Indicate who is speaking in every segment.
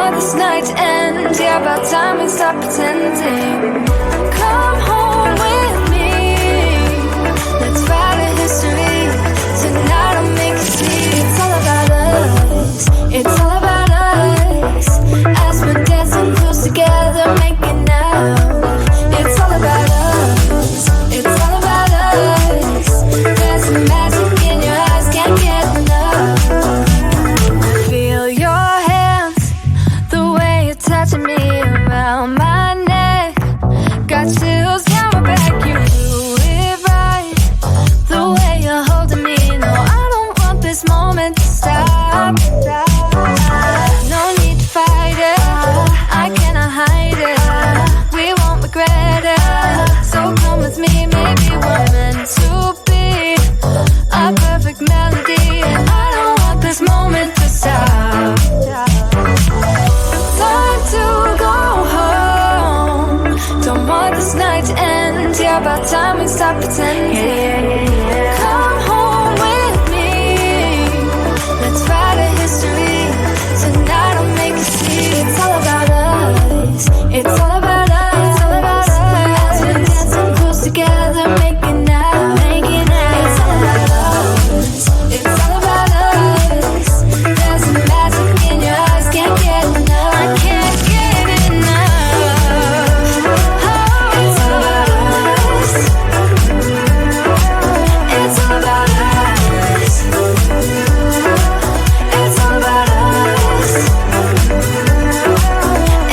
Speaker 1: want this night to end. Yeah, about time we stop pretending. Come home with me. Let's write a history. Tonight I'll make you see. It's all about us. It's all about us. As we're dancing close together, making out. It's all about us. It's all about us. There's some magic in your eyes, can't get enough. Feel your hands, the way you're touching me around my neck. Got chills down my back, you do it right. The way you're holding me, no, I don't want this moment to stop. No need to fight it, I cannot hide it. We won't regret it, so come with me, maybe we're meant to be. A perfect melody, and I don't want this moment to stop. Time to go home. Don't want this night to end. Yeah, about time we stop pretending. Come home with me. Let's write a history. Tonight I'll make you see. It's all about us. It's all about us. It's all about us. As we're dancing close together, making out, making out. It's all about us. It's all about us. There's some magic in your eyes, can't get enough. I can't get enough. Oh, it's all about us. It's all about us. It's all about us.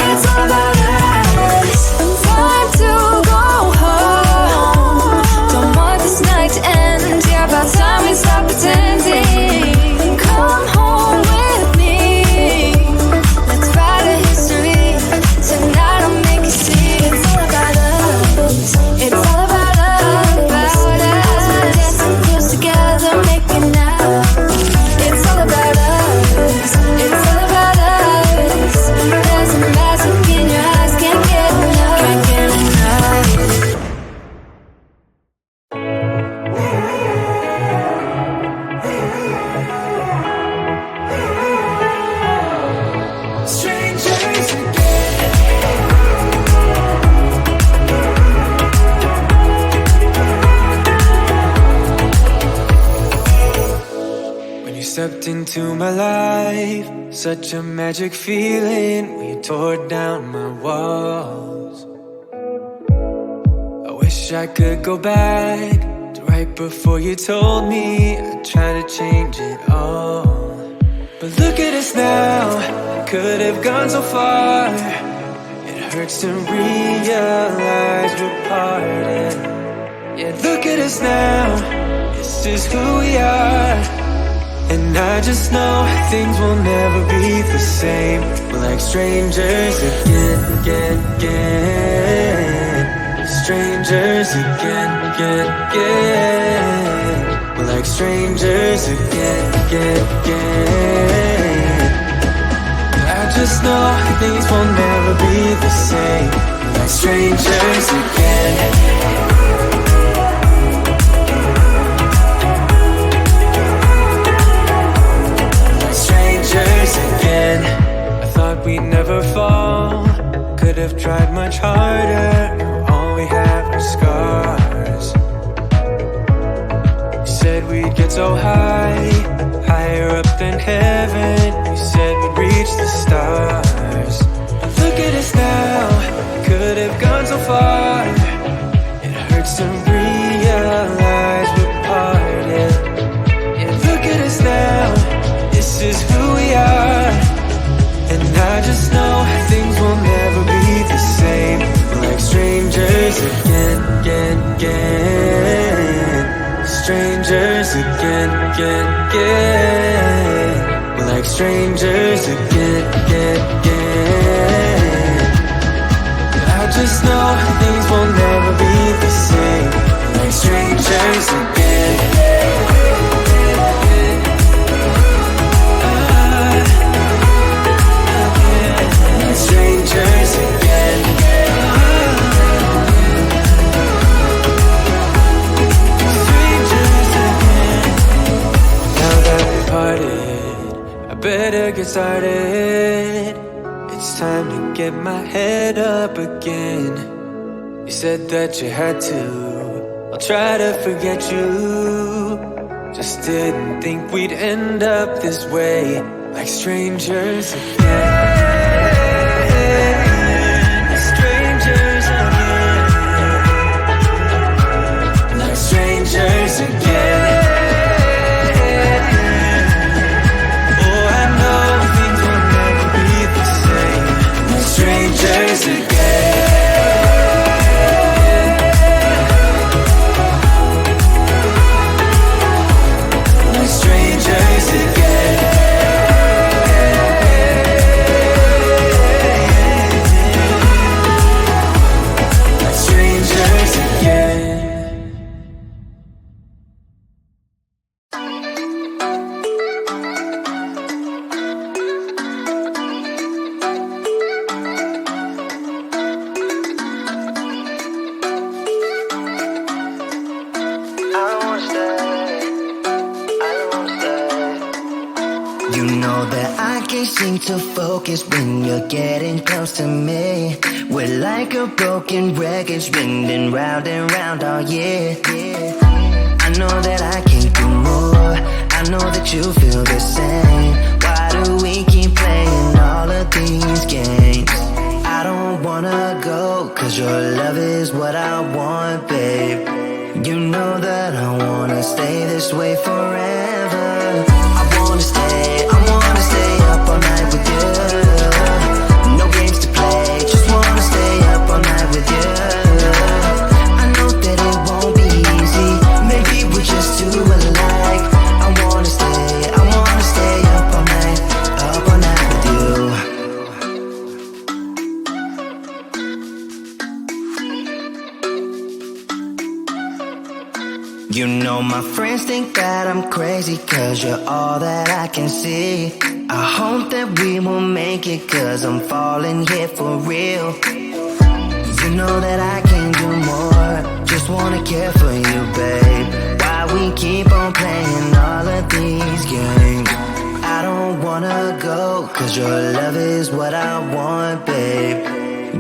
Speaker 1: It's all about us. Time to go home. Don't want this night to end. Yeah, about time we stop pretending. Come home with me. Let's write a history. Tonight I'll make you see. It's all about us. It's all about us. About us. We're dancing close together, making out. It's all about us. It's all about us. There's a magic in your eyes, can't get enough. Can't get enough.
Speaker 2: Strangers When you stepped into my life, such a magic feeling when you tore down my walls. I wish I could go back to right before you told me I'd try to change it all. But look at us now, could have gone so far. It hurts to realize we're parted. Yeah, look at us now, this is who we are. And I just know things will never be the same. We're like strangers again, again, again. Strangers again, again, again. We're like strangers again, again, again. I just know things will never be the same. We're like strangers again. Again, I thought we'd never fall. Could have tried much harder. Now all we have are scars. You said we'd get so high, higher up than heaven. You said we'd reach the stars. But look at us now, could have gone so far. It hurts to realize we're parted. Yeah, look at us now, this is who we are. And I just know things will never be the same. We're like strangers again, again, again. Strangers again, again, again. We're like strangers again, again, again. I just know things will never be the same. We're like strangers again. Strangers again. Strangers again. Now that we parted, I better get started. it's time to get my head up again. You said that you had to, I'll try to forget you. Just didn't think we'd end up this way, like strangers again. Strangers again. Like strangers again. Oh, I know things will never be the same, like strangers again.
Speaker 3: You know that I can't seem to focus when you're getting close to me. We're like a broken record spinning round and round all year. I know that I can't do more, I know that you feel the same. Why do we keep playing all of these games? I don't wanna go, cause your love is what I want, babe. You know that I wanna stay this way forever. I wanna stay up all night with you. No games to play, just wanna stay up all night with you. I know that it won't be easy, maybe we're just too alike. I wanna stay up all night with you. You know my friends think that I'm crazy, cause you're all that I can see. I hope that we will make it, cause I'm falling here for real. You know that I can't do more, just wanna care for you, babe. Why we keep on playing all of these games? I don't wanna go, cause your love is what I want, babe.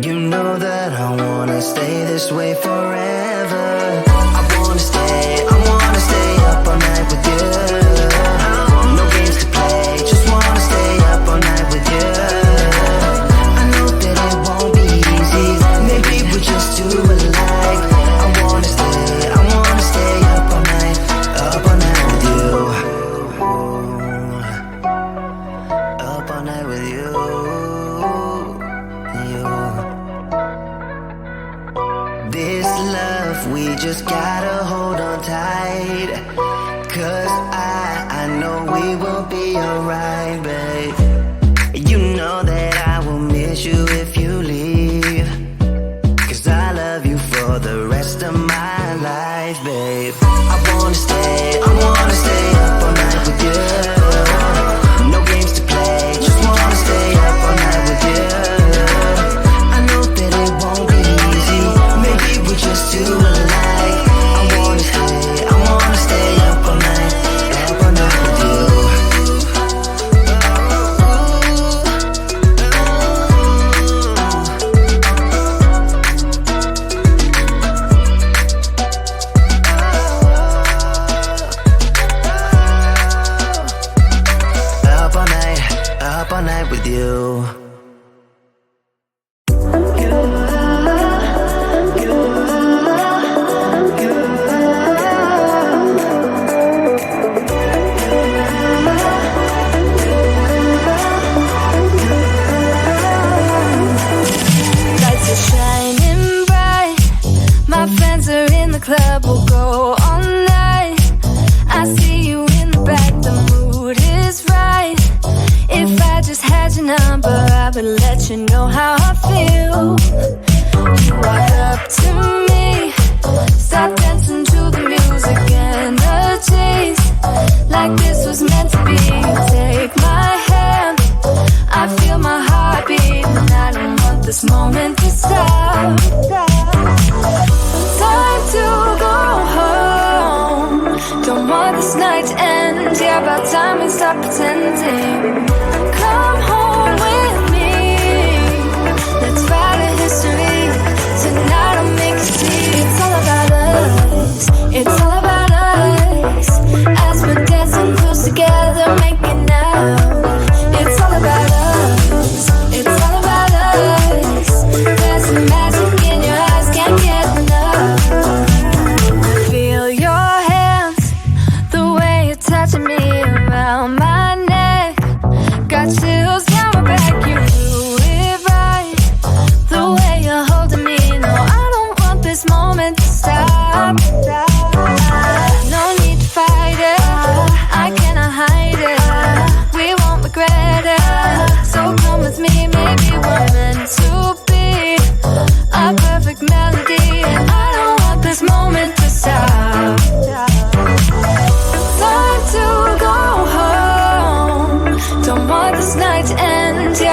Speaker 3: You know that I wanna stay this way forever. I wanna stay up all night with you. No games to play, just wanna stay up all night with you. I know that it won't be easy, maybe we're just too alike. I wanna stay up all night with you. Up all night with you. This love, we just gotta hold on tight, cause I know we will be alright, babe. You know that I will miss you if you leave, cause I love you for the rest of my life, babe. I wanna stay up all night with you. No games to play, just wanna stay up all night with you. I know that it won't be easy, maybe we're just too alike. I wanna stay up all night with you. Up all night with you.
Speaker 1: Lights are shining bright. My friends are in the club, we'll go all night. I see you in the back, the mood is right. If I just had your number, I would let you know how I feel. You walk up to me, start dancing to the music and the chase. Like this was meant to be. Take my hand, I feel my heart beat, and I don't want this moment to stop. Time to go home, don't want this night to end. Yeah, about time we stop pretending. Come home with me.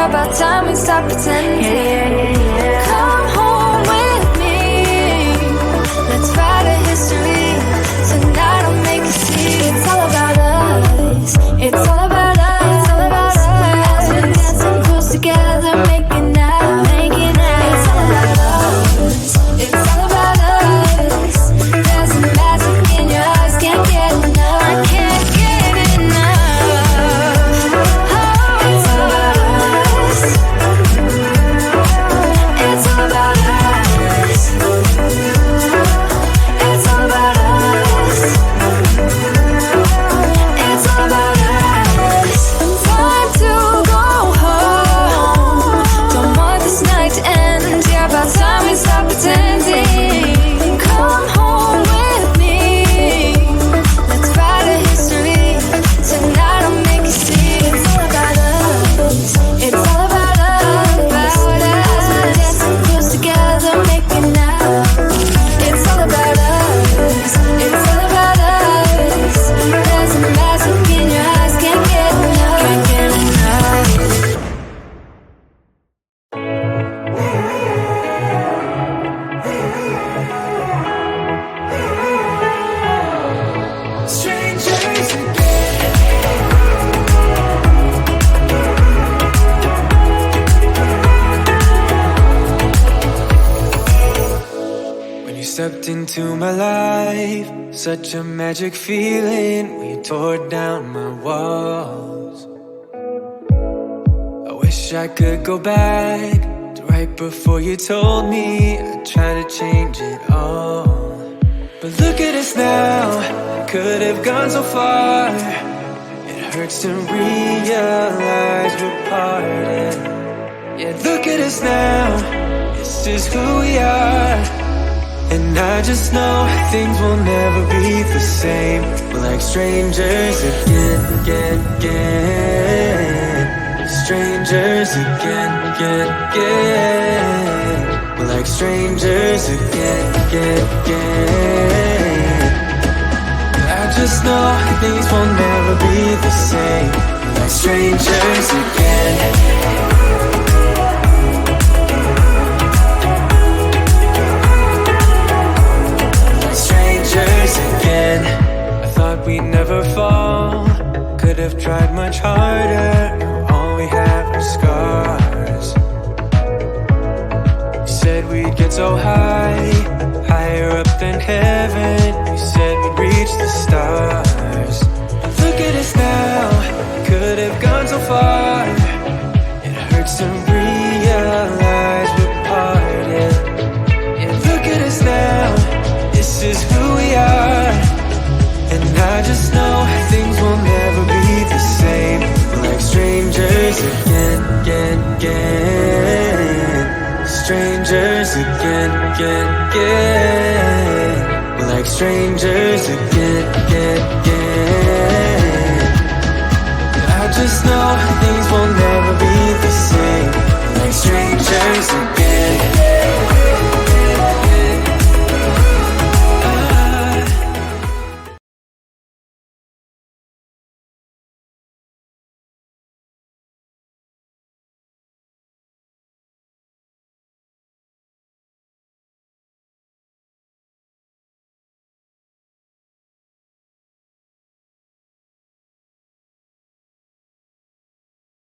Speaker 1: about time we stop pretending. Come home with me. Let's write a history. Tonight I'll make you see. It's all about us. It's all about us. It's all about us. We're dancing close together, making out, making out. It's all about us. It's all about us. There's a magic in your eyes, can't get enough. I can't get enough. Oh, it's all about us. It's all about us. It's all about us. It's all about us. Time to go home. Don't want this night to end. Yeah, about time we stop pretending. Come home with me. Let's write a history. Tonight I'll make you see. It's all about us. It's all about us. About us. We're dancing close together, making out. It's all about us. It's all about us. There's a magic in your eyes, can't get enough. Can't get enough.
Speaker 2: Strangers when you stepped into my life, such a magic feeling when you tore down my walls. I wish I could go back to right before you told me I'd try to change it all. But look at us now, could have gone so far. It hurts to realize we're parted. Yeah, look at us now, this is who we are. And I just know things will never be the same. We're like strangers again. Strangers again. We're like strangers again. I just know things will never be the same. We're like strangers again. Again, I thought we'd never fall. Could have tried much harder. Now all we have are scars. You said we'd get so high, higher up than heaven. You said we'd reach the stars. Look at us now, could have gone so far. It hurts to realize we're parted. Yeah, look at us now, this is who we are. And I just know things will never be the same. We're like strangers again. Strangers again. We're like strangers again.